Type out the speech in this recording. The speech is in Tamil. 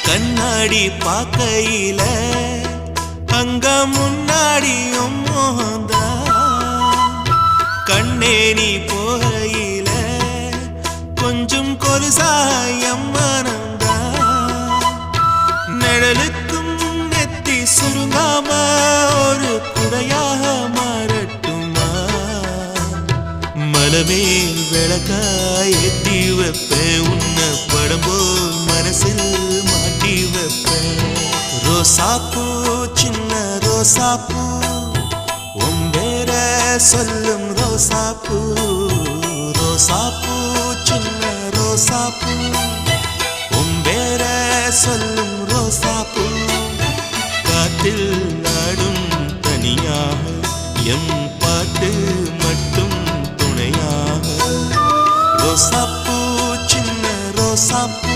கண்ணாடி பார்க்கையில அங்க முன்னாடியும் மோகந்தா கண்ணே நீ போகையில கொஞ்சம் கொலுசாயம் மனந்தா நிழலுக்கும் நெத்தி சுருங்காம ஒரு குடையாக மாறட்டுமா மலமேல் விளக்காய் ஏத்தி வைப்பேன் உன்னை படம் போல் மனசில் மாட்டி வைப்பேன் ரோசாப்பூ சின்ன ரோசாப்பூ உம்பேர சொல்லும் ரோசாப்பூ ரோசாப்பூ சின்ன ரோசாப்பூ உம்பேர சொல்லும் ரோசாப்பூ காற்றில் நாடும் தனியாக எம் பாட்டு மட்டும் துணையாக ரோசாப்பூ சின்ன ரோசாப்பூ